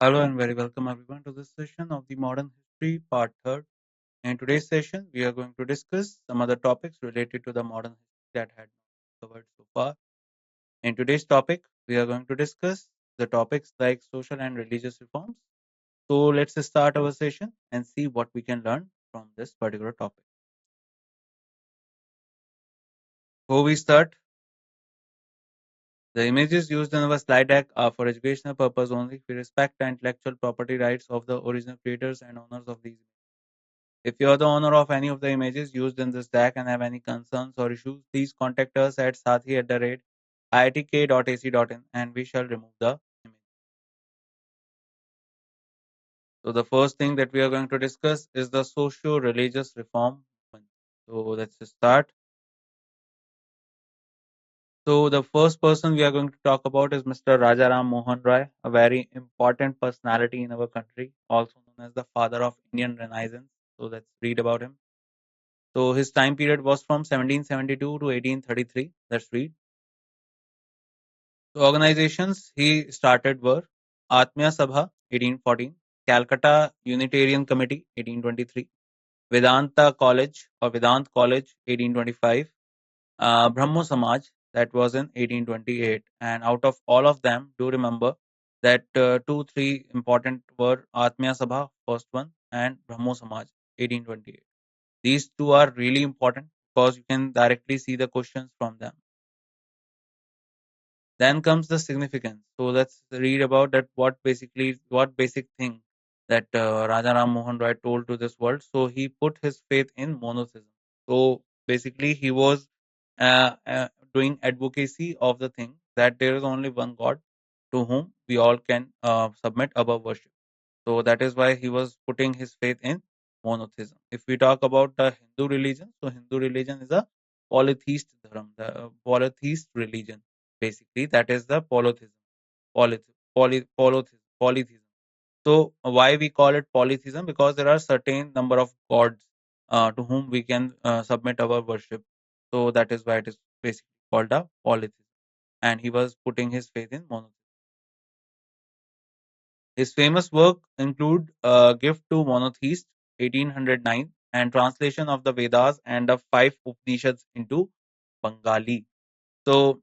Hello and very welcome everyone to this session of the Modern History Part 3rd. In today's session, we are going to discuss some other topics related to the modern history that had not covered so far. In today's topic, we are going to discuss the topics like social and religious reforms. So let's start our session and see what we can learn from this particular topic. Before we start, the images used in our slide deck are for educational purpose only. We respect the intellectual property rights of the original creators and owners of these. If you are the owner of any of the images used in this deck and have any concerns or issues, please contact us at sathi@iitk.ac.in and we shall remove the image. So the first thing that we are going to discuss is the socio-religious reform movement. So let's just start. So the first person we are going to talk about is Mr. Rajaram Mohan Roy, a very important personality in our country, also known as the father of Indian Renaissance. So let's read about him. So his time period was from 1772 to 1833. Let's read. The organizations he started were Atmiya Sabha 1814, Calcutta Unitarian Committee 1823, Vedanta College or Vedant College 1825, Brahmo Samaj that was in 1828. And out of all of them, do remember that two, three important were Atmiya Sabha, first one, and Brahmo Samaj 1828. These two are really important because you can directly see the questions from them. Then comes the significance. So let's read about that. What basic thing that Raja Ram Mohan Roy told to this world. So he put his faith in monotheism. So basically, he was doing advocacy of the thing that there is only one God to whom we all can submit our worship. So that is why he was putting his faith in monotheism. If we talk about the Hindu religion, so Hindu religion is a polytheist dharam, the polytheist religion. Basically, that is the polytheism. Polytheism. So why we call it polytheism? Because there are certain number of gods to whom we can submit our worship. So that is why it is basically called a polytheism. And he was putting his faith in monotheism. His famous work include Gift to Monotheist 1809 and translation of the Vedas and the five Upanishads into Bengali. So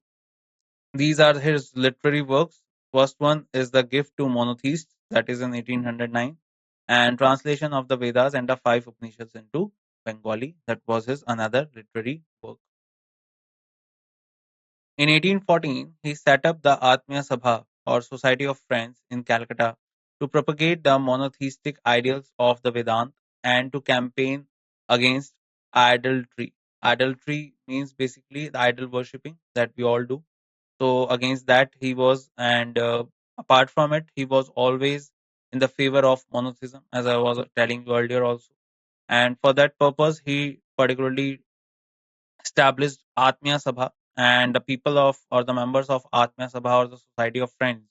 these are his literary works. First one is The Gift to Monotheists, that is in 1809, and translation of the Vedas and the five Upanishads into Bengali. That was his another literary work. In 1814, he set up the Atmiya Sabha or Society of Friends in Calcutta to propagate the monotheistic ideals of the Vedanta and to campaign against idolatry. Idolatry means basically the idol worshipping that we all do. So against that he was, and apart from it, he was always in the favor of monotheism, as I was telling you earlier also. And for that purpose, he particularly established Atmiya Sabha, and the people of or the members of Atmiya Sabha or the Society of Friends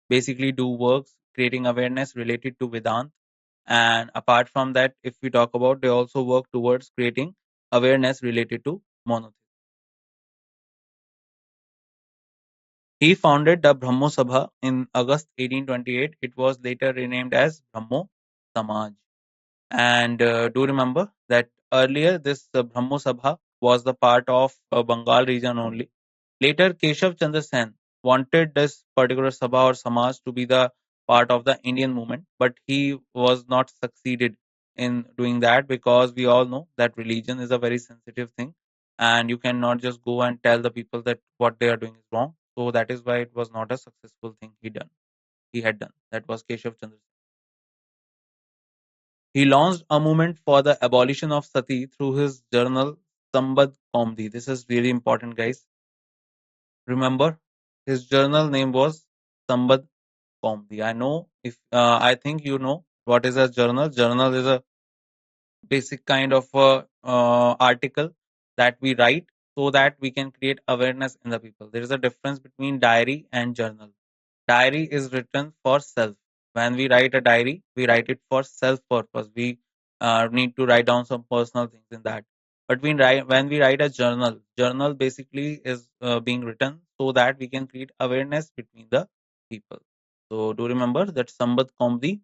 basically do works creating awareness related to Vedant. And apart from that, if we talk about, they also work towards creating awareness related to monotheism. He founded the Brahmo Sabha in August 1828. It was later renamed as Brahmo Samaj. And do remember that earlier this Brahmo Sabha was the part of Bengal region only. Later, Keshav Chandra Sen wanted this particular Sabha or Samaj to be the part of the Indian movement, but he was not succeeded in doing that because we all know that religion is a very sensitive thing, and you cannot just go and tell the people that what they are doing is wrong. So that is why it was not a successful thing he had done. That was Keshav Chandra. He launched a movement for the abolition of sati through his journal Sambad Kaumdi. This is really important, guys. Remember, his journal name was Sambad Kaumdi. I think you know what is a journal. Journal is a basic kind of article that we write so that we can create awareness in the people. There is a difference between diary and journal. Diary is written for self. When we write a diary, we write it for self purpose. We need to write down some personal things in that. But when we write a journal, journal basically is being written so that we can create awareness between the people. So do you remember that Sambat Kaumdi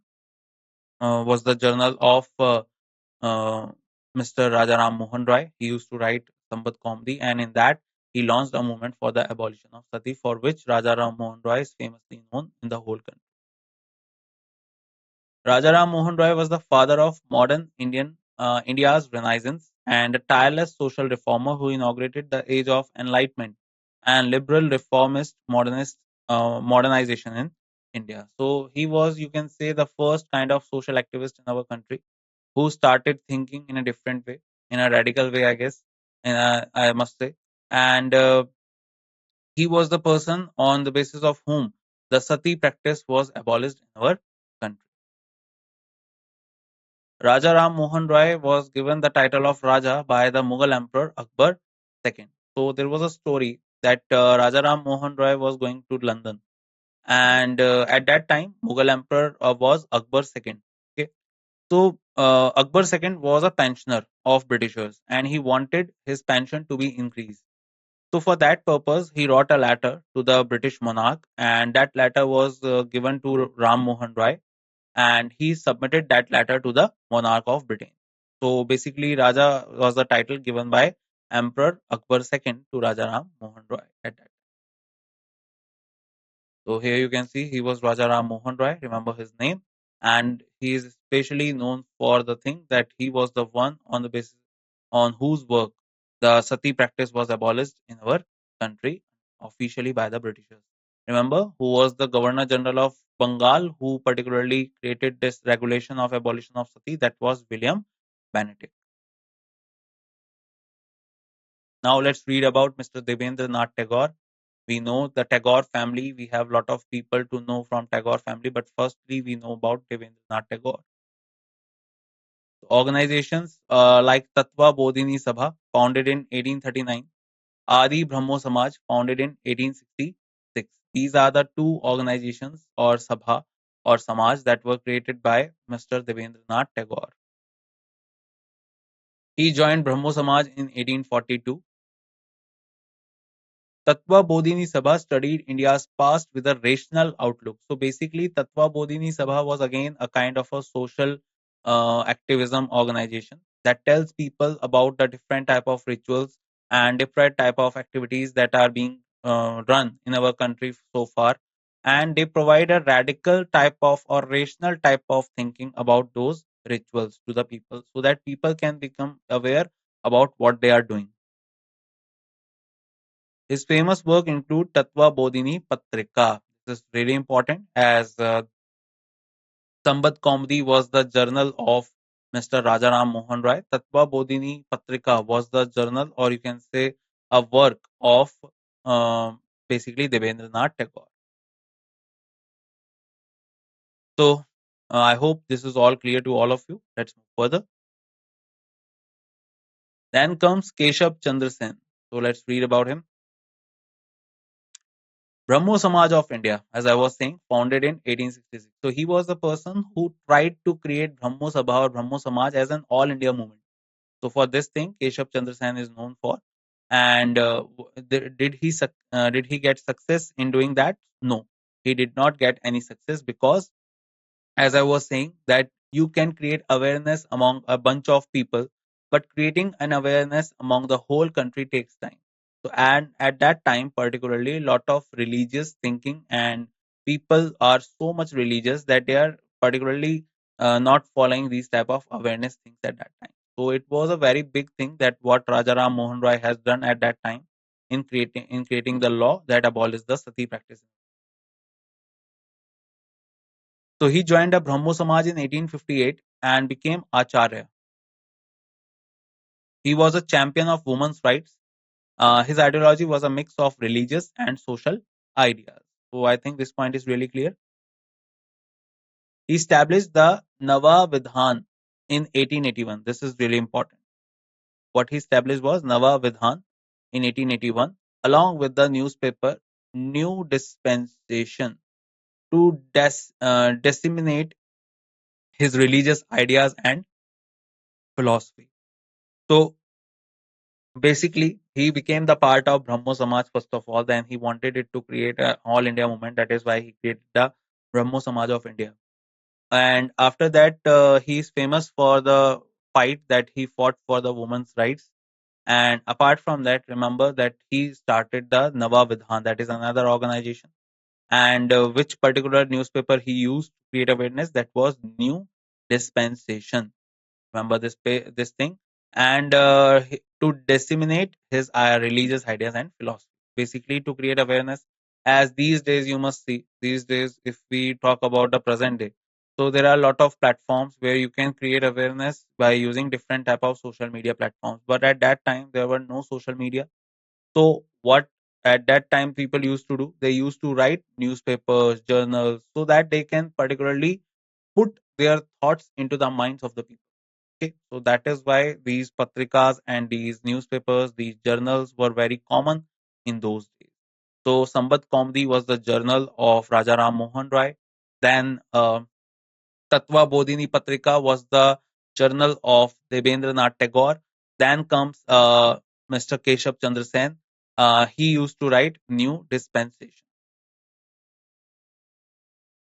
was the journal of uh, Mr. Rajaram Mohan Roy. He used to write Sambat Kaumdi, and in that he launched a movement for the abolition of sati, for which Rajaram Mohan Roy is famously known in the whole country. Rajaram Mohan Roy was the father of modern India's Renaissance and a tireless social reformer who inaugurated the age of enlightenment and liberal reformist modernization in India. So he was, you can say, the first kind of social activist in our country who started thinking in a different way, in a radical way, I guess, and I must say. And he was the person on the basis of whom the sati practice was abolished in our country. Raja Ram Mohan Roy was given the title of Raja by the Mughal Emperor Akbar II. So there was a story that Raja Ram Mohan Roy was going to London, and at that time Mughal Emperor was Akbar II. Okay, so Akbar II was a pensioner of Britishers, and he wanted his pension to be increased. So for that purpose, he wrote a letter to the British monarch, and that letter was given to Ram Mohan Roy, and he submitted that letter to the monarch of Britain. So basically, Raja was the title given by Emperor Akbar II to Raja Ram Mohan Roy at that. So here you can see he was Raja Ram Mohan Roy, remember his name, and he is especially known for the thing that he was the one on the basis on whose work the sati practice was abolished in our country officially by the Britishers. Remember who was the Governor General of Bengal who particularly created this regulation of abolition of sati? That was William Benedict. Now let's read about Mr. Devendra Nath Tagore. We know the Tagore family. We have a lot of people to know from Tagore family, but firstly we know about Devendra Nath Tagore. Organizations like Tattva Bodhini Sabha, founded in 1839, Adi Brahmo Samaj, founded in 1866. These are the two organizations or Sabha or Samaj that were created by Mr. Devendra Nath Tagore. He joined Brahmo Samaj in 1842. Tattva Bodhini Sabha studied India's past with a rational outlook. So basically, Tattva Bodhini Sabha was again a kind of a social activism organization that tells people about the different type of rituals and different type of activities that are being run in our country so far, and they provide a radical type of or rational type of thinking about those rituals to the people so that people can become aware about what they are doing. His famous work include Tattva Bodhini Patrika. This is really important as Sambat Kaumdi was the journal of Mr. Rajaram Mohan Roy. Tattva Bodhini Patrika was the journal, or you can say a work of basically Devendranath Tagore. So I hope this is all clear to all of you. Let's move further. Then comes Keshav Chandra Sen. So let's read about him. Brahmo Samaj of India, as I was saying, founded in 1866. So he was the person who tried to create Brahmo Sabha or Brahmo Samaj as an all India movement. So for this thing, Keshav Chandra Sen is known for. And did he get success in doing that? No, he did not get any success because, as I was saying, that you can create awareness among a bunch of people, but creating an awareness among the whole country takes time. So, and at that time, particularly, a lot of religious thinking and people are so much religious that they are particularly not following these type of awareness things at that time. So, it was a very big thing that what Rajaram Mohan Roy has done at that time in creating the law that abolished the sati practice. So he joined a Brahmo Samaj in 1858 and became Acharya. He was a champion of women's rights. His ideology was a mix of religious and social ideas. So I think this point is really clear. He established the Nava Vidhan in 1881. This is really important. What he established was Nava Vidhan in 1881, along with the newspaper New Dispensation to disseminate his religious ideas and philosophy. So basically, he became the part of Brahmo Samaj first of all. Then he wanted it to create a all India movement. That is why he created the Brahmo Samaj of India. And after that, he is famous for the fight that he fought for the women's rights. And apart from that, remember that he started the Nava Vidhan, that is another organization. And which particular newspaper he used to create awareness? That was New Dispensation. Remember this thing. And to disseminate his religious ideas and philosophy, basically to create awareness. As these days, you must see, these days, if we talk about the present day, so there are a lot of platforms where you can create awareness by using different type of social media platforms. But at that time there were no social media. So what at that time people used to do, they used to write newspapers, journals, so that they can particularly put their thoughts into the minds of the people. Okay, so that is why these patrikas and these newspapers, these journals were very common in those days. So Sambat Kaumdi was the journal of Raja Ram Mohan Rai. Then Tatva Bodhini Patrika was the journal of Debendranath Tagore. Then comes Mr. Keshav Chandra Sen. He used to write New Dispensation.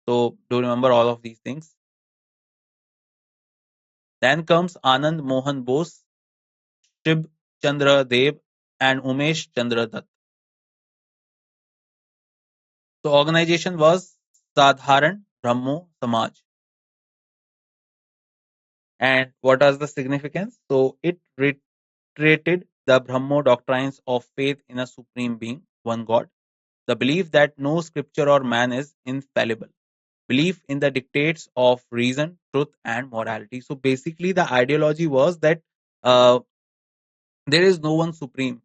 So do remember all of these things. Then comes Anand Mohan Bose, Shib Chandra Dev, and Umesh Chandra Dutt. So organization was Sadharan Brahmo Samaj. And what was the significance? So it reiterated the Brahmo doctrines of faith in a supreme being, one God, the belief that no scripture or man is infallible, belief in the dictates of reason, truth, and morality. So basically, the ideology was that uh, there is no one supreme.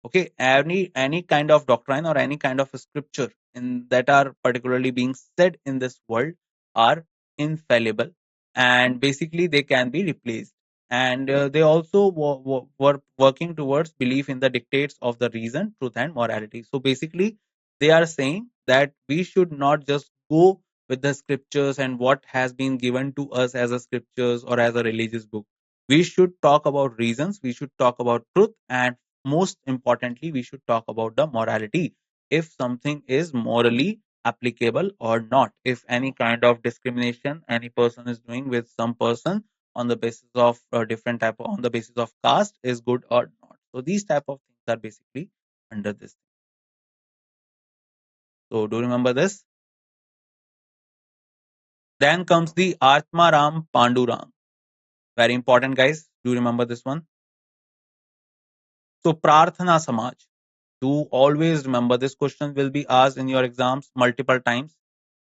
Okay, any kind of doctrine or any kind of scripture in that are particularly being said in this world are infallible, and basically they can be replaced. And they also were working towards belief in the dictates of the reason, truth, and morality. So basically they are saying that we should not just go with the scriptures and what has been given to us as a scriptures or as a religious book. We should talk about reasons, we should talk about truth, and most importantly, we should talk about the morality. If something is morally applicable or not, if any kind of discrimination any person is doing with some person on the basis of different type on the basis of caste is good or not. So these type of things are basically under this. So do remember this. Then comes the Atmaram Pandurang. Very important, guys. Do remember this one. So Prarthana Samaj. Do always remember this question will be asked in your exams multiple times.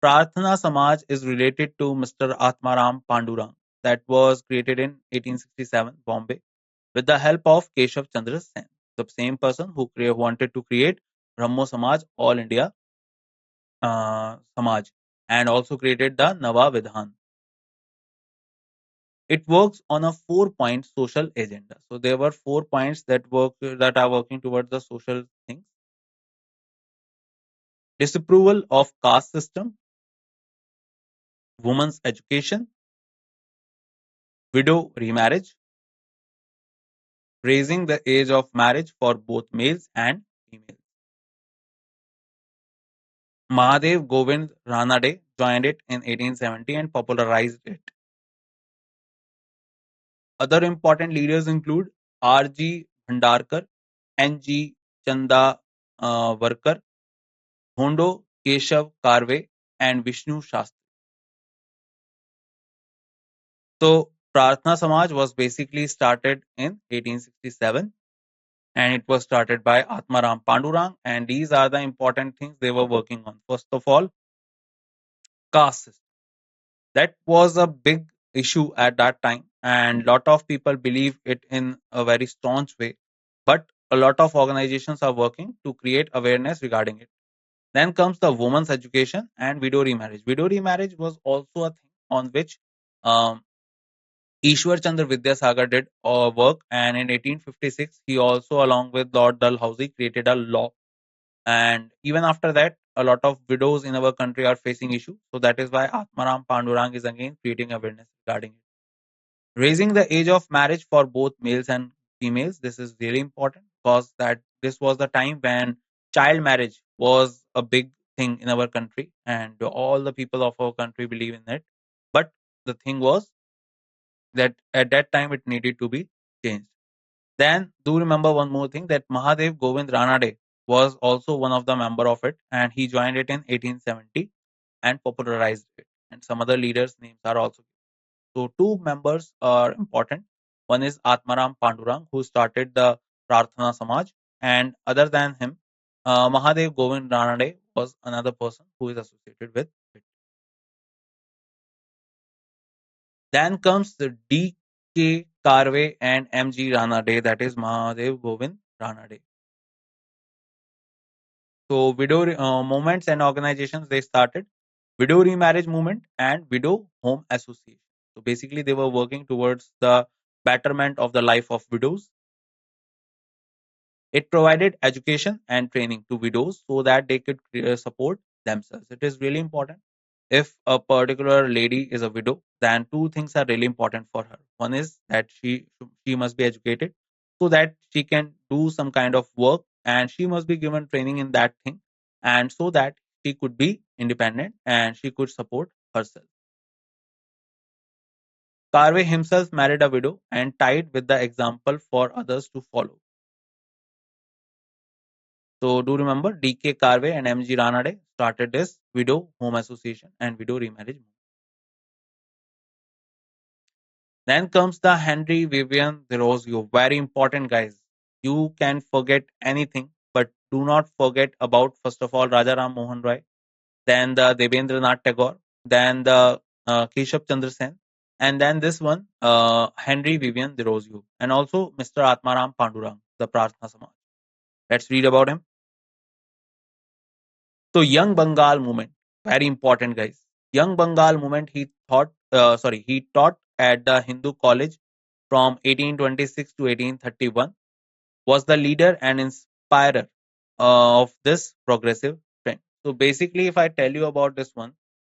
Prarthana Samaj is related to Mr. Atmaram Pandurang that was created in 1867 Bombay with the help of Keshav Chandra Sen, the same person who wanted to create Brahmo Samaj All India Samaj, and also created the Nava Vidhan. It works on a 4 point social agenda. So there were 4 points that are working towards the social things: disapproval of caste system, women's education, widow remarriage, raising the age of marriage for both males and females. Mahadev Govind Ranade joined it in 1870 and popularized it. Other important leaders include R.G. Bhandarkar, N.G. Chanda Varkar, Hondo Keshav Karve, and Vishnu Shastri. So, Prarthana Samaj was basically started in 1867 and it was started by Atmaram Pandurang. And these are the important things they were working on. First of all, caste system. That was a big issue at that time, and lot of people believe it in a very staunch way. But a lot of organizations are working to create awareness regarding it. Then comes the women's education and widow remarriage. Widow remarriage was also a thing on which um, Ishwar Chandra Vidyasagar did work, and in 1856 he also, along with Lord Dalhousie, created a law. And even after that, a lot of widows in our country are facing issues. So that is why Atmaram Pandurang is again creating awareness regarding it. Raising the age of marriage for both males and females. This is really important because that this was the time when child marriage was a big thing in our country, and all the people of our country believe in it. But the thing was that at that time it needed to be changed. Then do remember one more thing, that Mahadev Govind Ranade was also one of the member of it, and he joined it in 1870 and popularized it. And some other leaders' names are also. So two members are important. One is Atmaram Pandurang, who started the Prarthana Samaj, and other than him, Mahadev Govind Ranade was another person who is associated with it. Then comes the D.K. Karve and M.G. Ranade, that is Mahadev Govind Ranade. So widow movements and organizations, they started widow remarriage movement and widow home association. So basically, they were working towards the betterment of the life of widows. It provided education and training to widows so that they could support themselves. It is really important. If a particular lady is a widow, then two things are really important for her. One is that she must be educated so that she can do some kind of work, and she must be given training in that thing, and so that she could be independent and she could support herself. Carve himself married a widow and tied with the example for others to follow. So do remember D.K. Carve and M.G. Ranade started this widow home association and widow remarriage. Then comes the Henry Vivian Thoreau. Very important, guys. You can forget anything, but do not forget about, first of all, Raja Ram Mohan Roy, then the Debendranath Tagore, then the Keshav Chandra Sen, and then this one, Henry Vivian Thoreau, and also Mr. Atmaram Pandurang, the Prarthana Samaj. Let's read about him. So, Young Bengal movement, very important, guys. Young Bengal movement. He taught at the Hindu College from 1826 to 1831. Was the leader and inspirer of this progressive trend. So basically, if I tell you about this one,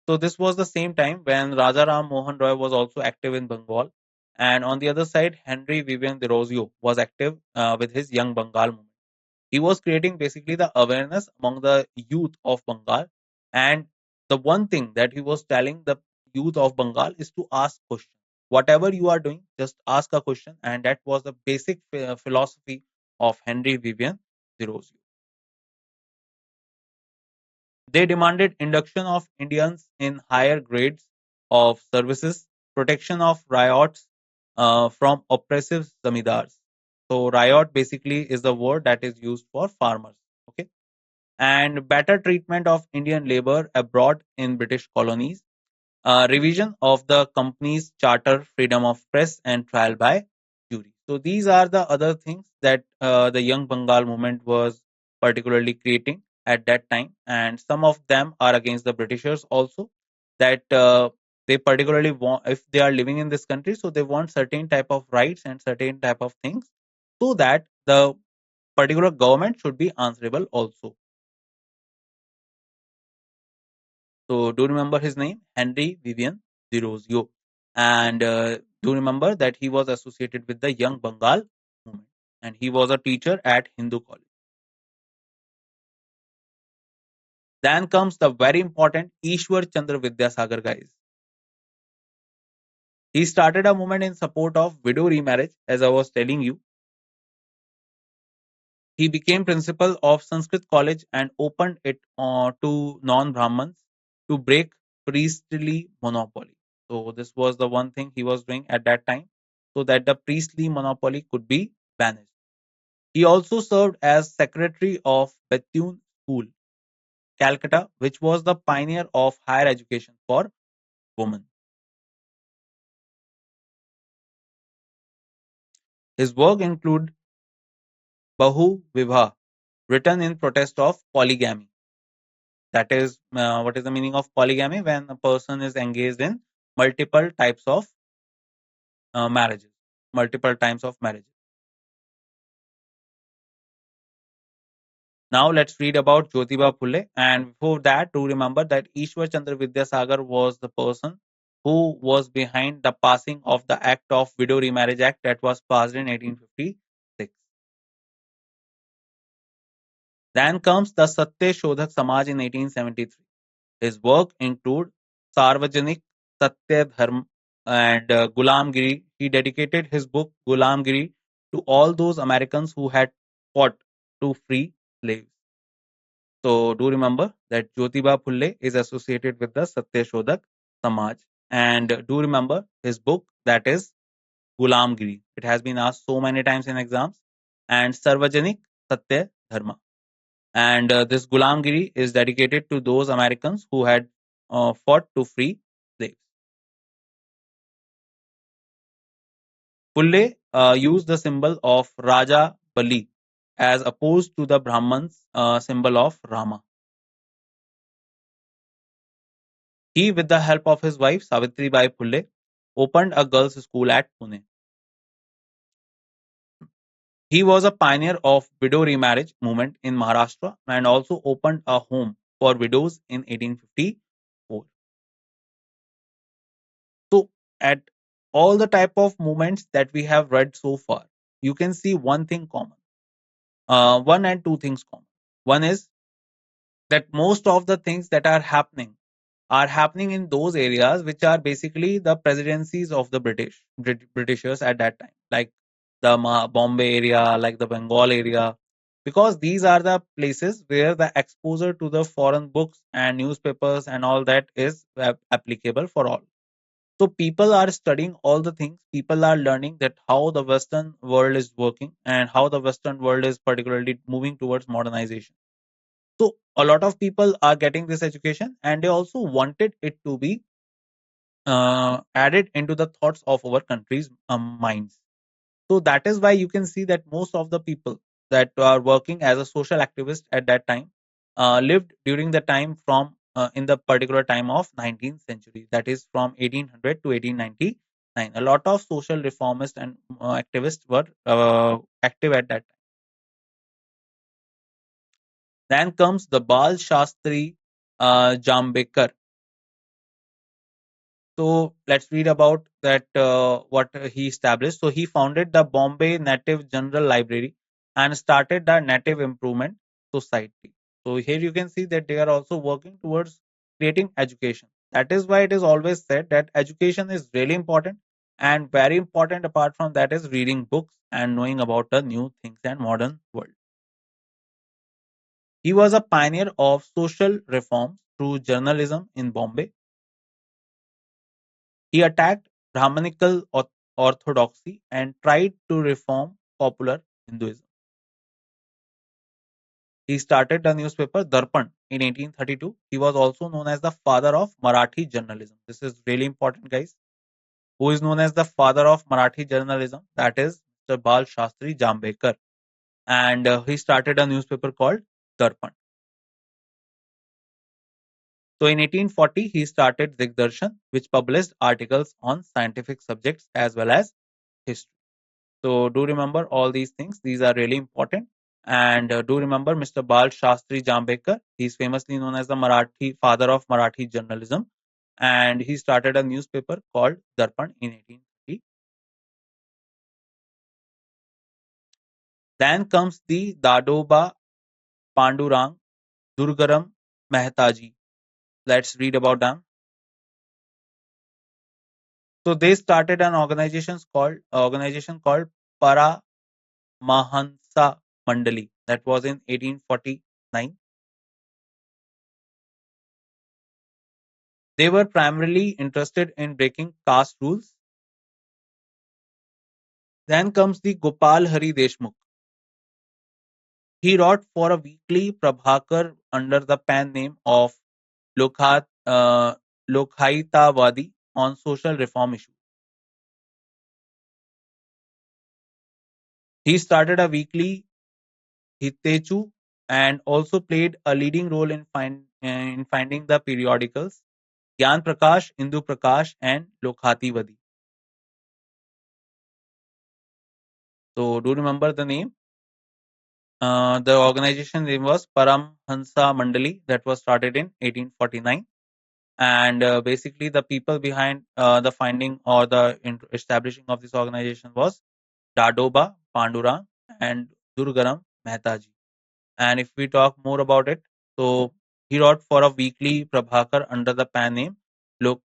so this was the same time when Raja Ram Mohan Roy was also active in Bengal, and on the other side, Henry Vivian Thoreau was active with his Young Bengal movement. He was creating basically the awareness among the youth of Bengal, and the one thing that he was telling the youth of Bengal is to ask questions. Whatever you are doing, just ask a question, and that was the basic philosophy of Henry Vivian Thoreau. They demanded induction of Indians in higher grades of services, protection of riots from oppressive zamindars. So riot basically is the word that is used for farmers. Okay, and better treatment of Indian labor abroad in British colonies, revision of the company's charter, freedom of press, and trial by jury. So these are the other things that the Young Bengal movement was particularly creating at that time, and some of them are against the Britishers also. That they particularly want, if they are living in this country, so they want certain type of rights and certain type of things, so that the particular government should be answerable also. So do remember his name, Henry Vivian Thoreau. And do remember that he was associated with the Young Bengal movement. And he was a teacher at Hindu College. Then comes the very important Ishwar Chandra Vidyasagar, guys. He started a movement in support of widow remarriage, as I was telling you. He became principal of Sanskrit College and opened it to non-Brahmins to break priestly monopoly. So this was the one thing he was doing at that time, so that the priestly monopoly could be banished. He also served as secretary of Bethune School, Calcutta, which was the pioneer of higher education for women. His work include Bahu Vivah, written in protest of polygamy. That is, what is the meaning of polygamy? When a person is engaged in multiple types of marriages, multiple times of marriages. Now let's read about Jyotiba Phule. And before that, to remember that Ishwar Chandra Vidyasagar was the person who was behind the passing of the Act of Widow Remarriage Act that was passed in 1856. Then comes the Satya Shodhak Samaj in 1873. His work include Sarvajanik Satya Dharma and Gulamgiri. He dedicated his book Gulamgiri to all those Americans who had fought to free slaves. So do remember that Jyotiba Phulle is associated with the Satya Shodhak Samaj. And do remember his book, that is Gulamgiri. It has been asked so many times in exams. And Sarvajanik Satya Dharma. And this Gulamgiri is dedicated to those Americans who had fought to free slaves. Phulle used the symbol of Raja Bali as opposed to the Brahman's symbol of Rama. He, with the help of his wife Savitri Bai Phulle, opened a girls' school at Pune. He was a pioneer of widow remarriage movement in Maharashtra and also opened a home for widows in 1854. So, at all the type of movements that we have read so far, you can see one thing common. One and two things common. One is that most of the things that are happening in those areas which are basically the presidencies of the Britishers at that time, like the Bombay area, like the Bengal area, because these are the places where the exposure to the foreign books and newspapers and all that is applicable for all. So people are studying all the things. People are learning that how the Western world is working and how the Western world is particularly moving towards modernization. So a lot of people are getting this education, and they also wanted it to be added into the thoughts of our country's minds. So that is why you can see that most of the people that are working as a social activist at that time lived during the time from in the particular time of 19th century, that is from 1800 to 1899. A lot of social reformists and activists were active at that time. Then comes the Bal Shastri Jambekar. So let's read about that what he established. So he founded the Bombay Native General Library and started the Native Improvement Society. So here you can see that they are also working towards creating education. That is why it is always said that education is really important, and very important apart from that is reading books and knowing about the new things and modern world. He was a pioneer of social reforms through journalism in Bombay. He attacked Brahmanical orthodoxy and tried to reform popular Hinduism. He started the newspaper Darpan in 1832. He was also known as the father of Marathi journalism. This is really important, guys. Who is known as the father of Marathi journalism? That is Mr. Bal Shastri Jambekar. And he started a newspaper called Darpan. So in 1840, he started Digdarshan, which published articles on scientific subjects as well as history. So do remember all these things. These are really important. And do remember Mr. Bal Shastri Jambekar. He's famously known as the Marathi father of Marathi journalism. And he started a newspaper called Darpan in 1830. Then comes the Dadoba Pandurang Durgaram Mehtaji. Let's read about them. So they started an organization called Para Mahansa Mandali. That was in 1849. They were primarily interested in breaking caste rules. Then comes the Gopal Hari Deshmukh. He wrote for a weekly Prabhakar under the pen name of Lokhat, Lokhaitavadi on social reform issues. He started a weekly Hitechu and also played a leading role in finding the periodicals Gyan Prakash, Indu Prakash, and Lokhativadi. So, do you remember the name? The organization name was Paramhansa Mandali that was started in 1849. And basically, the people behind the finding or the establishing of this organization was Dadoba Pandurang and Durgaram Mehtaji. And if we talk more about it, so he wrote for a weekly Prabhakar under the pen name Lok-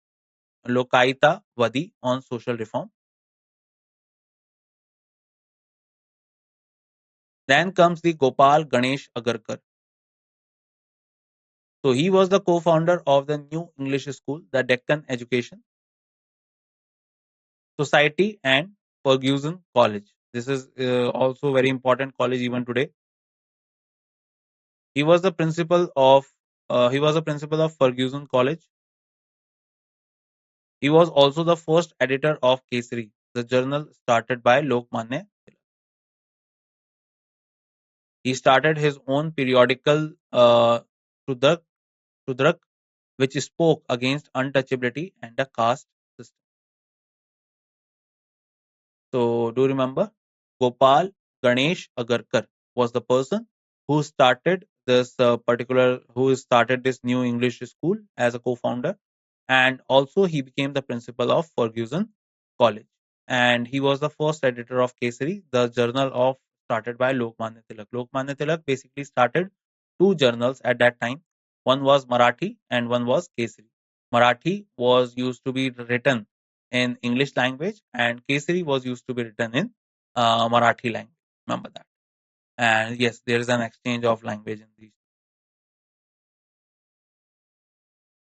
Lokaita Vadi on social reform. Then comes the Gopal Ganesh Agarkar. So he was the co-founder of the new English school, the Deccan Education Society and Ferguson College. This is also very important college even today. He was the principal of Ferguson College. He was also the first editor of Kesari, the journal started by Lokmanya. He started his own periodical Trudrak, Trudrak, which spoke against untouchability and the caste system. So, do you remember? Gopal Ganesh Agarkar was the person who started this new English school as a co-founder, and also he became the principal of Ferguson College. And he was the first editor of Kesari, the journal of started by Lokmanya Tilak. Lokmanya Tilak basically started two journals at that time. One was Marathi and one was Kesari. Marathi was used to be written in English language, and Kesari was used to be written in Marathi language. Remember that. And yes, there is an exchange of language in these.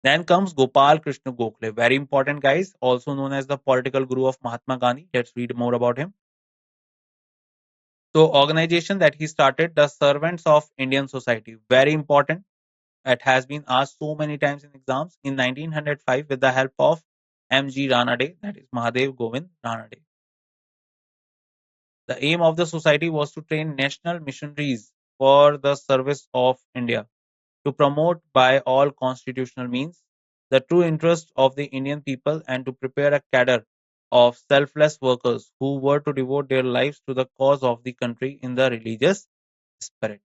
Then comes Gopal Krishna Gokhale, very important guys, also known as the political guru of Mahatma Gandhi. Let's read more about him. So, organization that he started, the Servants of Indian Society, very important. It has been asked so many times in exams. In 1905, with the help of M.G. Ranade, that is Mahadev Govind Ranade. The aim of the society was to train national missionaries for the service of India, to promote by all constitutional means the true interest of the Indian people and to prepare a cadre of selfless workers who were to devote their lives to the cause of the country in the religious spirit.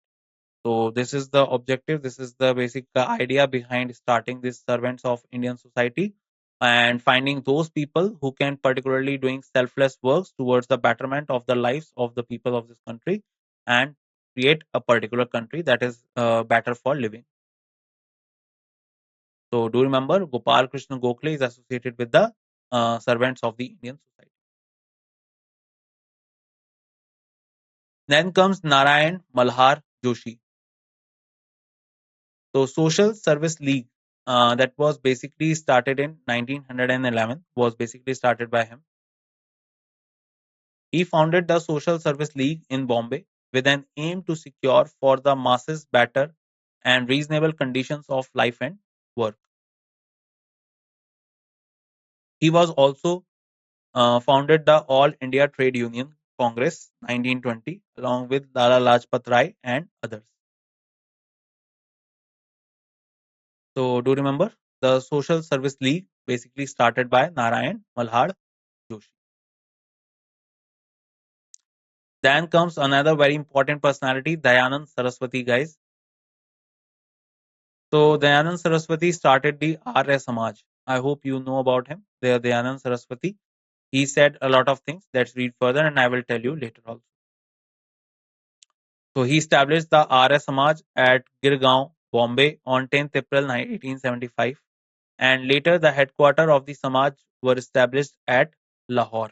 So this is the objective. This is the basic idea behind starting this servants of Indian society and finding those people who can particularly doing selfless works towards the betterment of the lives of the people of this country and create a particular country that is better for living. So do remember Gopal Krishna Gokhale is associated with the servants of the Indian society. Then comes Narayan Malhar Joshi. So Social Service League that was basically started in 1911 was basically started by him. He founded the Social Service League in Bombay with an aim to secure for the masses better and reasonable conditions of life and work. He was also founded the All India Trade Union Congress 1920 along with Lala Lajpat Rai and others. So do remember the Social Service League basically started by Narayan Malhar Joshi. Then comes another very important personality, Dayanand Saraswati, guys. So Dayanand Saraswati started the Arya Samaj. I hope you know about him. The Dayanand Saraswati. He said a lot of things. Let's read further, and I will tell you later also. So he established the Arya Samaj at Girgaon, Bombay on 10th April 1875, and later the headquarters of the Samaj were established at Lahore.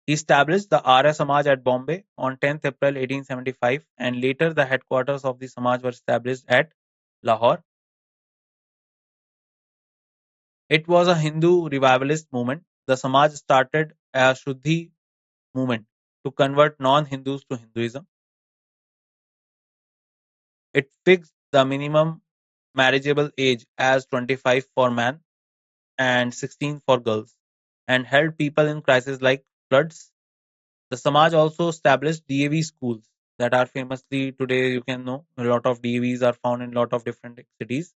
He established the Arya Samaj at Bombay on 10th April 1875, and later the headquarters of the Samaj were established at Lahore. It was a Hindu revivalist movement. The Samaj started a Shuddhi movement to convert non-Hindus to Hinduism. It fixed the minimum marriageable age as 25 for men and 16 for girls, and helped people in crises like floods. The Samaj also established DAV schools that are famously today you can know a lot of DAVs are found in a lot of different cities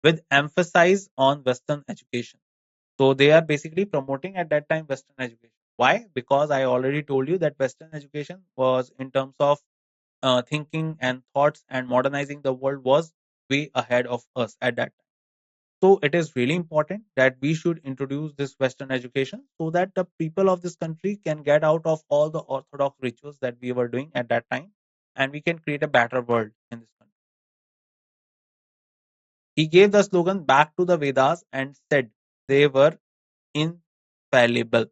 with emphasis on Western education. So they are basically promoting at that time Western education. Why? Because I already told you that Western education was in terms of thinking and thoughts and modernizing the world was way ahead of us at that time. So it is really important that we should introduce this Western education so that the people of this country can get out of all the orthodox rituals that we were doing at that time, and we can create a better world in this country. He gave the slogan back to the Vedas and said they were infallible.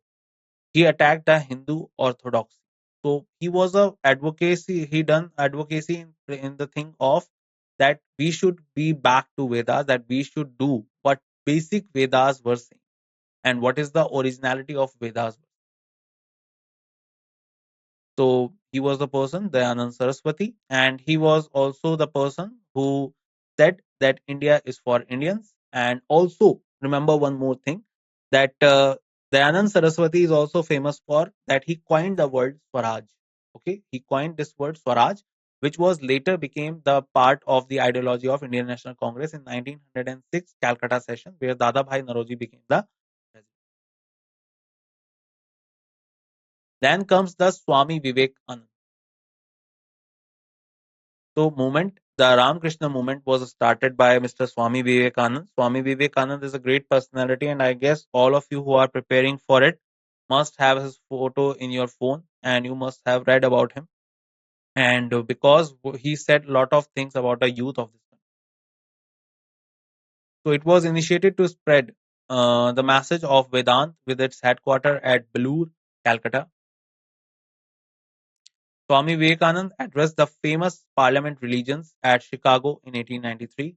He attacked the Hindu orthodoxy. So he was a advocacy. He done advocacy in the thing of that we should be back to Vedas. That we should do what basic Vedas were saying and what is the originality of Vedas. So he was the person, Dayanand Saraswati, and he was also the person who said that India is for Indians. And also remember one more thing that Dayanand Saraswati is also famous for that he coined the word Swaraj. Okay, he coined this word Swaraj, which was later became the part of the ideology of Indian National Congress in 1906 Calcutta session, where Dada Bhai Naroji became the president. Then comes the Swami Vivekananda. So movement, the Ramakrishna movement was started by Mr. Swami Vivekanand. Swami Vivekanand is a great personality, and I guess all of you who are preparing for it must have his photo in your phone, and you must have read about him. And because he said a lot of things about the youth of this country, so it was initiated to spread the message of Vedant with its headquarters at Belur, Calcutta. Swami Vivekanand addressed the famous Parliament Religions at Chicago in 1893.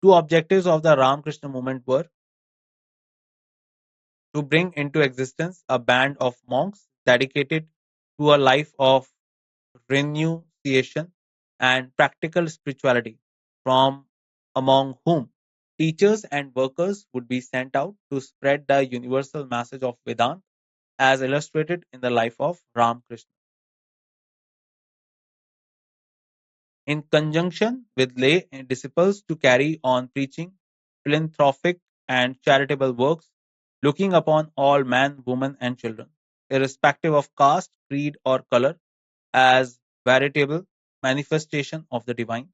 Two objectives of the Ramakrishna movement were to bring into existence a band of monks dedicated to a life of renunciation and practical spirituality, from among whom teachers and workers would be sent out to spread the universal message of Vedanta as illustrated in the life of Ramakrishna. In conjunction with lay disciples to carry on preaching philanthropic and charitable works, looking upon all men, women, and children, irrespective of caste, creed, or color, as veritable manifestation of the divine.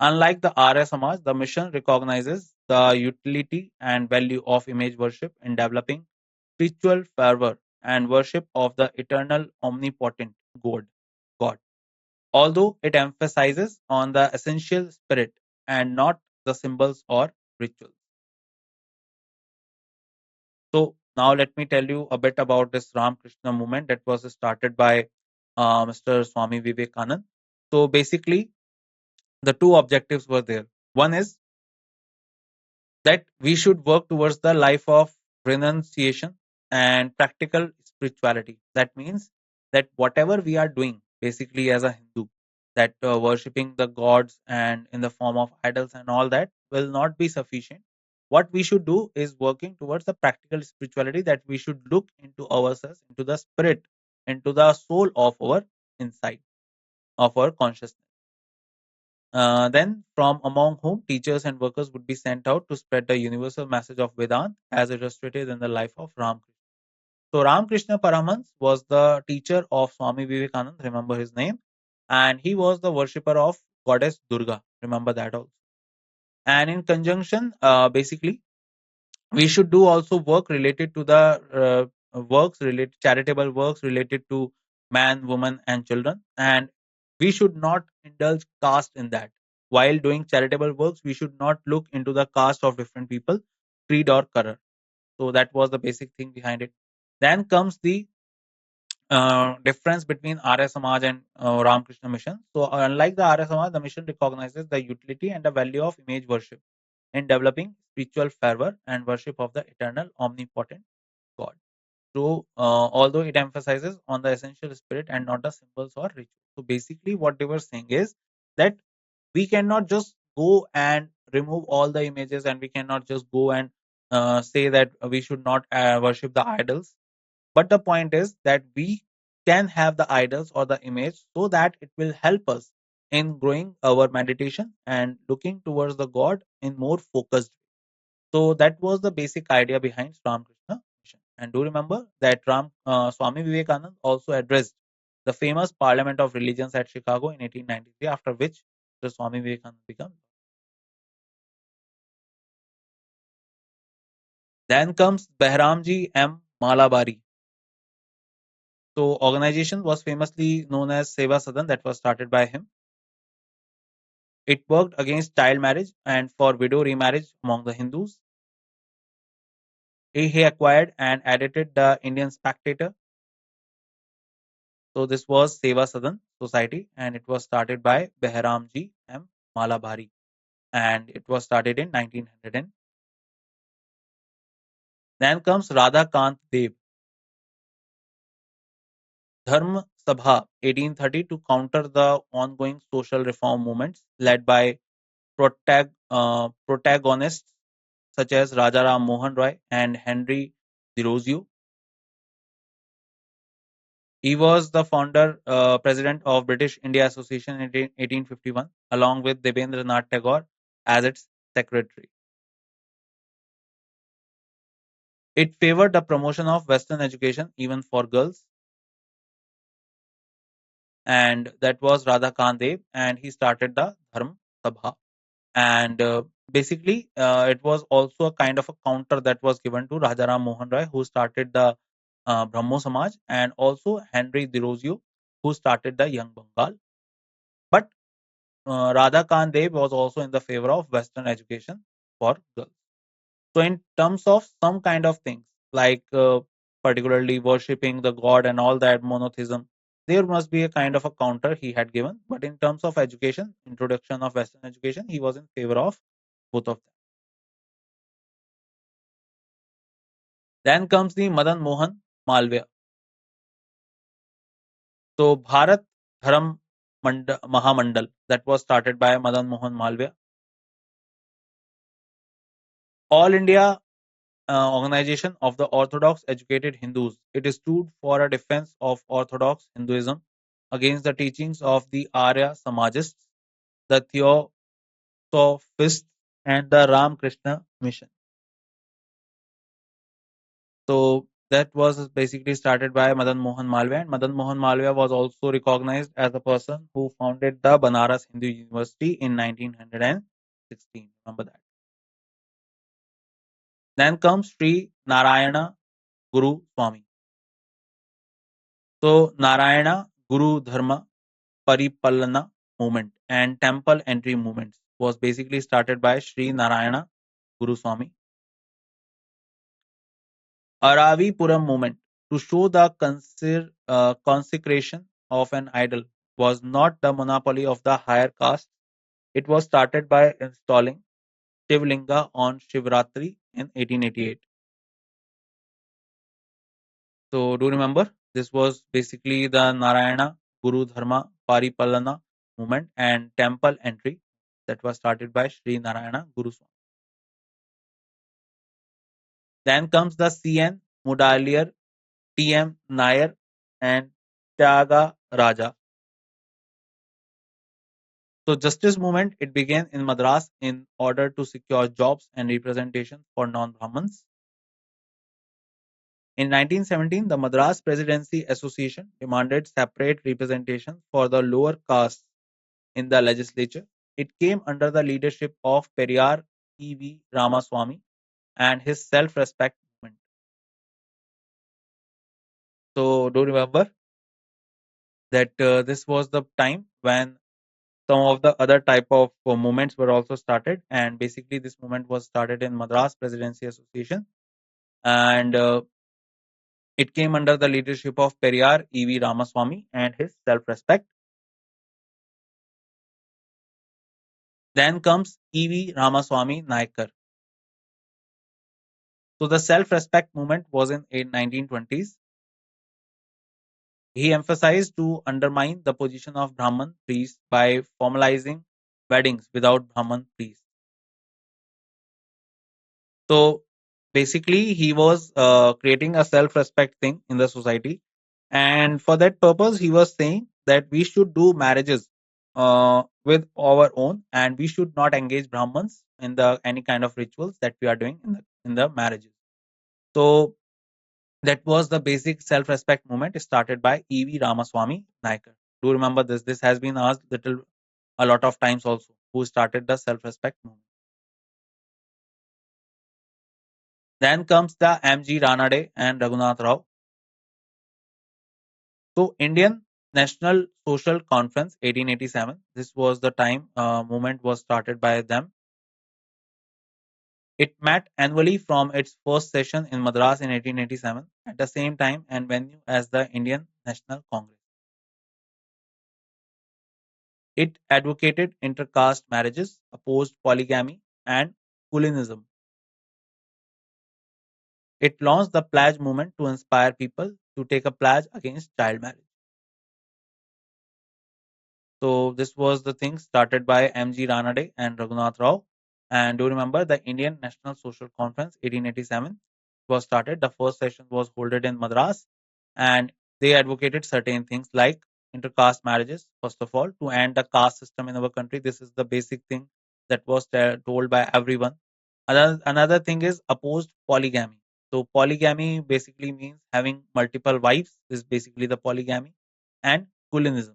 Unlike the Arya Samaj, the mission recognizes the utility and value of image worship in developing spiritual fervor and worship of the eternal omnipotent God, although it emphasizes on the essential spirit and not the symbols or rituals. So now let me tell you a bit about this Ramakrishna movement that was started by Mr. Swami Vivekanand. So basically, the two objectives were there. One is that we should work towards the life of renunciation and practical spirituality. That means that whatever we are doing, basically as a Hindu, that worshipping the gods and in the form of idols and all that will not be sufficient. What we should do is working towards the practical spirituality, that we should look into ourselves, into the spirit, into the soul of our inside, of our consciousness. Then, from among whom teachers and workers would be sent out to spread the universal message of Vedanta as illustrated in the life of Ramakrishna. So, Ramakrishna Paramhans was the teacher of Swami Vivekananda, remember his name, and he was the worshipper of goddess Durga, remember that also. And in conjunction, basically, we should do also work related to the works related charitable works related to man, woman, and children, and we should not indulge caste in that. While doing charitable works, we should not look into the caste of different people, creed or color. So that was the basic thing behind it. Then comes the difference between Arya Samaj and Ramakrishna mission. So unlike the Arya Samaj, the mission recognizes the utility and the value of image worship in developing spiritual fervor and worship of the eternal omnipotent God. So, although it emphasizes on the essential spirit and not the symbols or rituals. So, basically, what they were saying is that we cannot just go and remove all the images, and we cannot just go and say that we should not worship the idols. But the point is that we can have the idols or the image so that it will help us in growing our meditation and looking towards the God in more focused. So that was the basic idea behind Ramakrishna mission. And do remember that Swami Vivekananda also addressed the famous Parliament of Religions at Chicago in 1893, after which after Swami Vivekananda became. Then comes Behramji M. Malabari. So organization was famously known as Seva Sadan that was started by him. It worked against child marriage and for widow remarriage among the Hindus. He acquired and edited the Indian Spectator. So this was Seva Sadan Society and it was started by Behramji M. Malabari and it was started in 1900. Then comes Radha Kant Dev. Dharma Sabha 1830 to counter the ongoing social reform movements led by protagonists such as Raja Ram Mohan Roy and Henry Thoreau. He was the founder president of British India Association in 1851 along with Debendranath Tagore as its secretary. It favored the promotion of Western education even for girls and that was Radhakant Dev and he started the Dharma Sabha. And basically it was also a kind of a counter that was given to Rajaram Mohan Roy who started the Brahmo Samaj and also Henry Thoreau who started the Young Bengal. But Radhakant Dev was also in the favor of Western education for girls. So in terms of some kind of things like particularly worshipping the god and all that monotheism, there must be a kind of a counter he had given. But in terms of education, introduction of Western education, he was in favor of both of them. Then comes the Madan Mohan Malviya. So Bharat Dharam Mahamandal that was started by Madan Mohan Malviya. All India organization of the Orthodox educated Hindus. It stood for a defense of Orthodox Hinduism against the teachings of the Arya Samajists, the Theosophists, and the Ramakrishna Mission. So that was basically started by Madan Mohan Malviya, and Madan Mohan Malviya was also recognized as the person who founded the Banaras Hindu University in 1916. Remember that. Then comes Sri Narayana Guru Swami. So Narayana Guru Dharma Paripalana movement and temple entry movements was basically started by Sri Narayana Guru Swami. Aravipuram movement to show the consecration of an idol was not the monopoly of the higher caste. It was started by installing Shivlinga on Shivratri in 1888. So do you remember? This was basically the Narayana Guru Dharma Paripalana movement and temple entry that was started by Sri Narayana Guru Swami. Then comes the CN Mudaliar, TM Nair, and Tyaga Raja. So justice movement it began in Madras in order to secure jobs and representation for non-Brahmins. In 1917, the Madras Presidency Association demanded separate representation for the lower castes in the legislature. It came under the leadership of Periyar E.V. Ramaswamy and his self-respect movement. So do remember that this was the time when some of the other type of movements were also started and basically this movement was started in Madras Presidency Association and it came under the leadership of Periyar E.V. Ramaswamy and his self-respect. Then comes E.V. Ramaswamy Naikar. So the self-respect movement was in 1920s. He emphasized to undermine the position of Brahman priests by formalizing weddings without Brahman priests. So basically, he was creating a self-respect thing in the society, and for that purpose, he was saying that we should do marriages with our own, and we should not engage Brahmins in the any kind of rituals that we are doing in the marriages. So that was the basic self-respect movement started by E.V. Ramaswamy Naikar. Do remember this? This has been asked little a lot of times also, who started the self-respect movement. Then comes the M.G. Ranade and Raghunath Rao. So Indian National Social Conference 1887. This was the time movement was started by them. It met annually from its first session in Madras in 1887 at the same time and venue as the Indian National Congress. It advocated intercaste marriages, opposed polygamy and Kulinism. It launched the pledge movement to inspire people to take a pledge against child marriage. So this was the thing started by M.G. Ranade and Raghunath Rao. And do you remember the Indian National Social Conference 1887 was started. The first session was held in Madras, and they advocated certain things like intercaste marriages. First of all, to end the caste system in our country, this is the basic thing that was told by everyone. Another thing is opposed polygamy. So polygamy basically means having multiple wives is basically the polygamy, and Kulinism.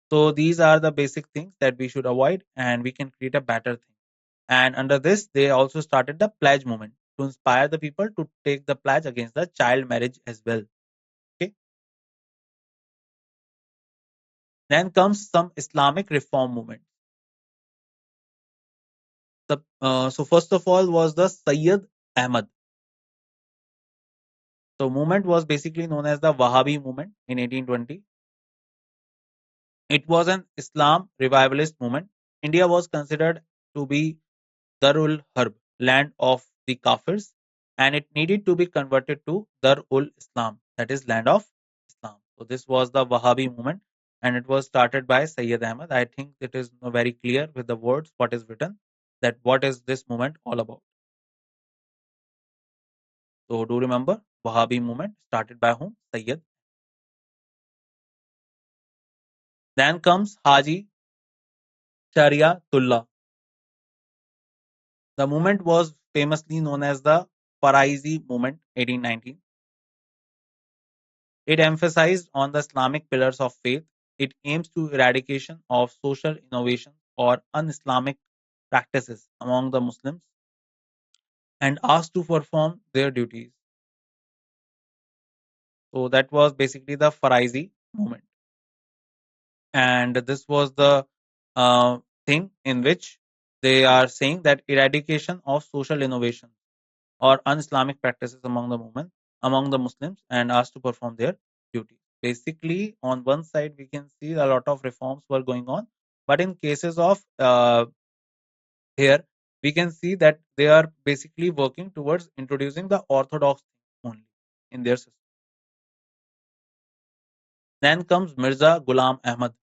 So these are the basic things that we should avoid and we can create a better thing. And under this, they also started the pledge movement to inspire the people to take the pledge against the child marriage as well. Okay. Then comes some Islamic reform movement. So first of all was the Sayyid Ahmad. So movement was basically known as the Wahhabi movement in 1820. It was an Islam revivalist movement. India was considered to be Darul Harb, land of the Kafirs, and it needed to be converted to Darul Islam, that is, land of Islam. So, this was the Wahhabi movement, and it was started by Sayyid Ahmad. I think it is very clear with the words what is written that what is this movement all about. So, do remember Wahhabi movement started by whom? Sayyid. Then comes Haji Shariatullah. The movement was famously known as the Faraizi movement, 1819. It emphasized on the Islamic pillars of faith. It aims to eradication of social innovation or un-Islamic practices among the Muslims and asked to perform their duties. So that was basically the Faraizi movement. And this was the uh, thing in which they are saying that eradication of social innovation or un-Islamic practices among the Muslims and asked to perform their duty. Basically, on one side, we can see a lot of reforms were going on, but in cases of here, we can see that they are basically working towards introducing the orthodox only in their system. Then comes Mirza Ghulam Ahmad.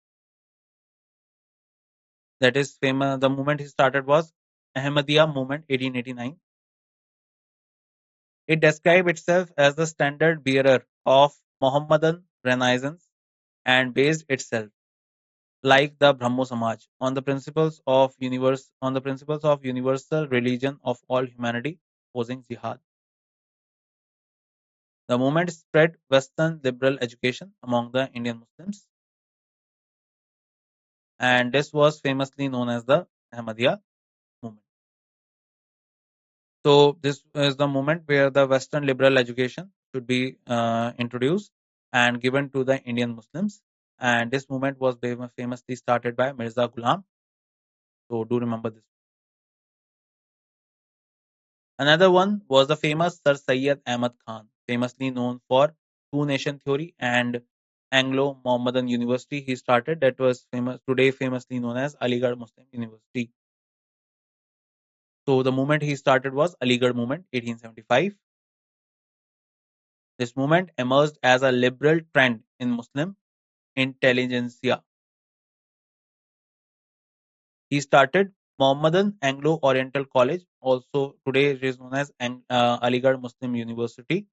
That is famous. The movement he started was Ahmadiyya movement 1889. It described itself as the standard bearer of Mohammedan Renaissance and based itself, like the Brahmo Samaj, on the principles of universal religion of all humanity, opposing jihad. The movement spread Western liberal education among the Indian Muslims, and this was famously known as the Ahmadiyya movement. So this is the moment where the Western liberal education should be introduced and given to the Indian Muslims. And this movement was famously started by Mirza Ghulam. So do remember this. Another one was the famous Sir Syed Ahmad Khan, famously known for two nation theory and Anglo Mohammedan University he started that was famous today famously known as Aligarh Muslim University. So the movement he started was Aligarh movement 1875. This movement emerged as a liberal trend in Muslim intelligentsia. He started Mohammedan Anglo Oriental College, also today it is known as Aligarh Muslim University,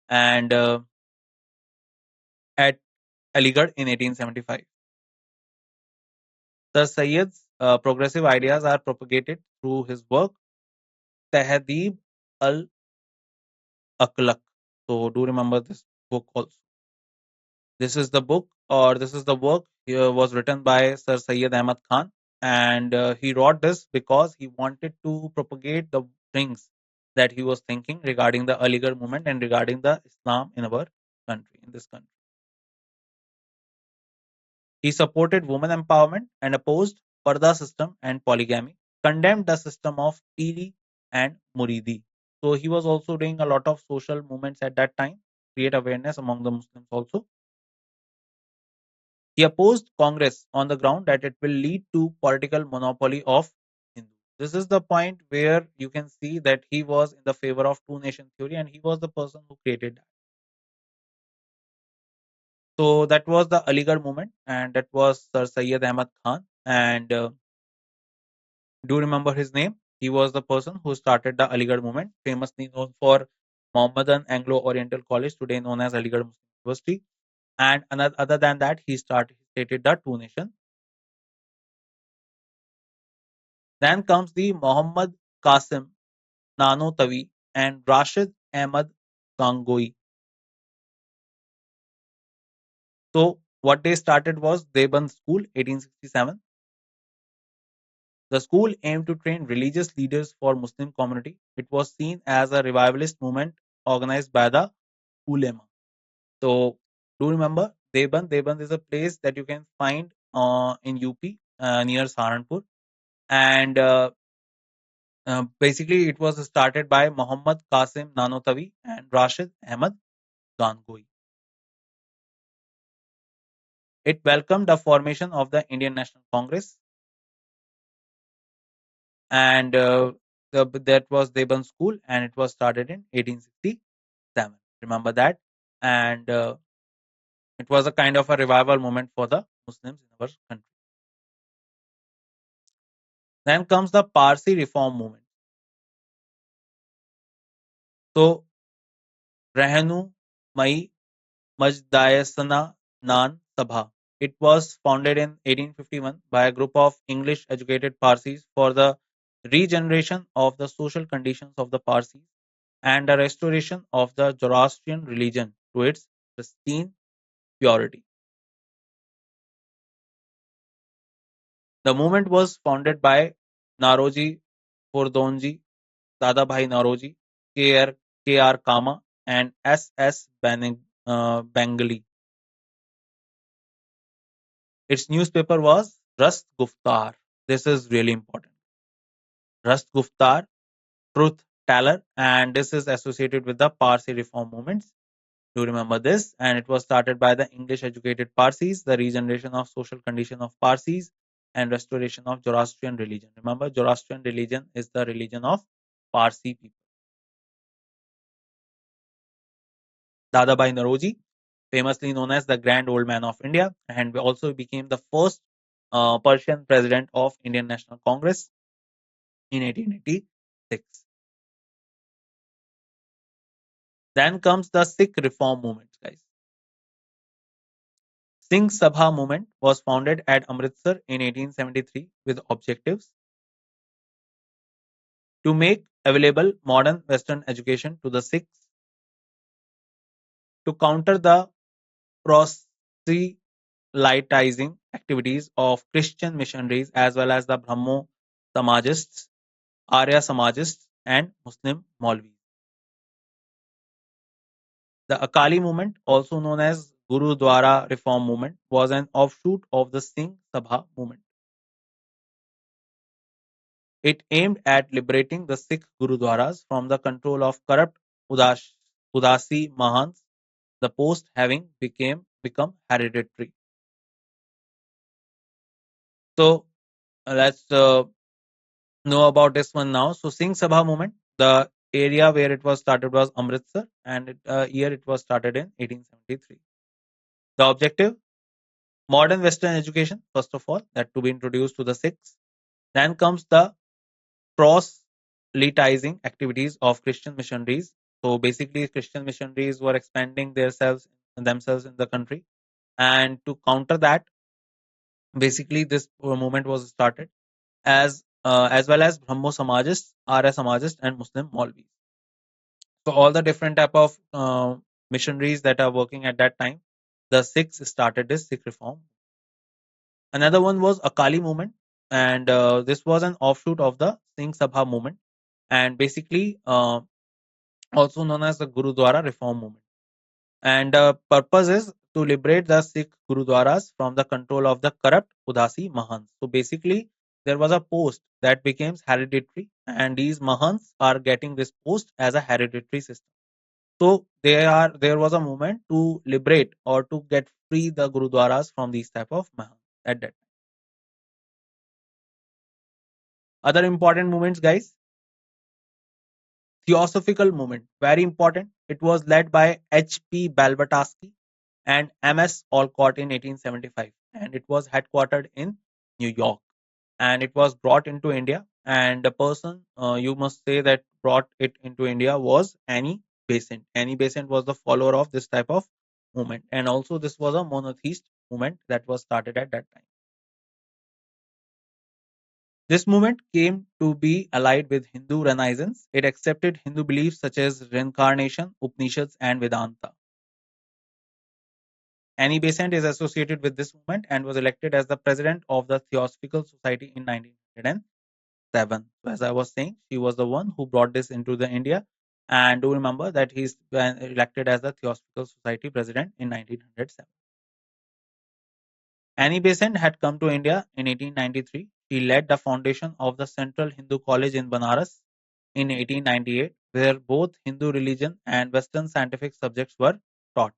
and at Aligarh in 1875. Sir Sayyid's progressive ideas are propagated through his work Tahdib al Akhlaq. So do remember this book also. This is the book or this is the work here was written by Sir Syed Ahmad Khan and he wrote this because he wanted to propagate the things that he was thinking regarding the Aligarh movement and regarding the Islam in our country, in this country. He supported women empowerment and opposed Parda system and polygamy, condemned the system of Piri and Muridi. So he was also doing a lot of social movements at that time, create awareness among the Muslims also. He opposed Congress on the ground that it will lead to political monopoly of Hindus. This is the point where you can see that he was in the favor of two nation theory and he was the person who created that. So that was the Aligarh movement and that was Sir Syed Ahmad Khan. And do you remember his name? He was the person who started the Aligarh movement, famously known for Mohammedan Anglo-Oriental College, today known as Aligarh Muslim University. And another, other than that, he stated the two nation. Then comes the Muhammad Qasim Nanotavi and Rashid Ahmad Gangohi. So what they started was Deoband School, 1867. The school aimed to train religious leaders for Muslim community. It was seen as a revivalist movement organized by the ulema. So do remember Deoband. Deoband is a place that you can find in UP near Saharanpur, and basically it was started by Muhammad Qasim Nanotavi and Rashid Ahmad Gangohi. It welcomed the formation of the Indian National Congress, and that was Deban School, and it was started in 1867. Remember that, and it was a kind of a revival moment for the Muslims in our country. Then comes the Parsi reform movement. So Rahnu Mai Majdayasana Nan Sabha. It was founded in 1851 by a group of English educated Parsis for the regeneration of the social conditions of the Parsis and the restoration of the Zoroastrian religion to its pristine purity. The movement was founded by Naroji Fordonji, Dadabhai Naroji, K.R. Kama, and S.S. Bengali. Its newspaper was Rast Guftar. This is really important. Rast Guftar, Truth Teller, and this is associated with the Parsi reform movements. Do remember this, and it was started by the English educated Parsis, the regeneration of social condition of Parsis, and restoration of Zoroastrian religion. Remember, Zoroastrian religion is the religion of Parsi people. Dadabhai Naroji, famously known as the Grand Old Man of India, and also became the first Persian president of Indian National Congress in 1886. Then comes the Sikh reform movement, guys. Singh Sabha movement was founded at Amritsar in 1873 with objectives to make available modern Western education to the Sikhs, to counter the proselytizing activities of Christian missionaries as well as the Brahmo Samajists, Arya Samajists, and Muslim Maulvis. The Akali movement, also known as Gurudwara Reform Movement, was an offshoot of the Singh Sabha movement. It aimed at liberating the Sikh Gurudwaras from the control of corrupt Udasi Mahants, the post having become hereditary. So let's know about this one now. So Singh Sabha movement, the area where it was started was Amritsar, and year it was started in 1873. The objective: modern Western education, first of all, that to be introduced to the Sikhs. Then comes the proselytizing activities of Christian missionaries. So basically, Christian missionaries were expanding themselves in the country, and to counter that, basically this movement was started as well as Brahmo Samajists, Arya Samajists, and Muslim Maulvis. So all the different type of missionaries that are working at that time, the Sikhs started this Sikh reform. Another one was Akali movement. and this was an offshoot of the Singh Sabha movement, and basically also known as the Gurudwara Reform Movement. And purpose is to liberate the Sikh Gurudwaras from the control of the corrupt Udasi Mahants. So basically, there was a post that became hereditary, and these Mahants are getting this post as a hereditary system. So there was a movement to liberate or to get free the Gurudwaras from these type of Mahants at that time. Other important movements, guys. Theosophical movement, very important. It was led by H.P. Blavatsky and M.S. Olcott in 1875, and it was headquartered in New York. And it was brought into India. And the person you must say that brought it into India was Annie Besant. Annie Besant was the follower of this type of movement, and also this was a monotheist movement that was started at that time. This movement came to be allied with Hindu Renaissance. It accepted Hindu beliefs such as reincarnation, Upanishads, and Vedanta. Annie Besant is associated with this movement and was elected as the president of the Theosophical Society in 1907. So as I was saying, she was the one who brought this into the India. And do remember that he's been elected as the Theosophical Society president in 1907. Annie Besant had come to India in 1893. She led the foundation of the Central Hindu College in Banaras in 1898, where both Hindu religion and Western scientific subjects were taught.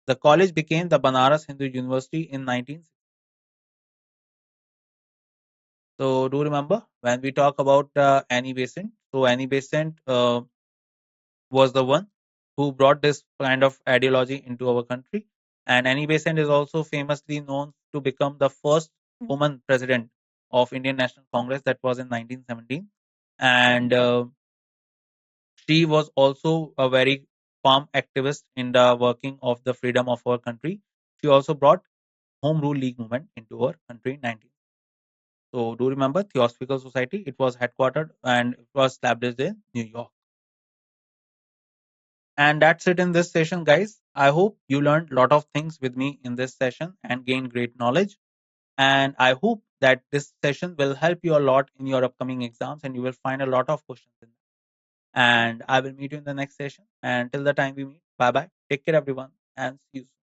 The college became the Banaras Hindu University in 1960. So do remember when we talk about Annie Besant. So Annie Besant was the one who brought this kind of ideology into our country. And Annie Besant is also famously known to become the first woman president of Indian National Congress. That was in 1917. And she was also a very firm activist in the working of the freedom of our country. She also brought Home Rule League movement into our country in 19. So do remember Theosophical Society. It was headquartered and it was established in New York. And that's it in this session, guys. I hope you learned a lot of things with me in this session and gained great knowledge. And I hope that this session will help you a lot in your upcoming exams and you will find a lot of questions in them. And I will meet you in the next session. And till the time we meet, bye bye. Take care, everyone, and see you soon.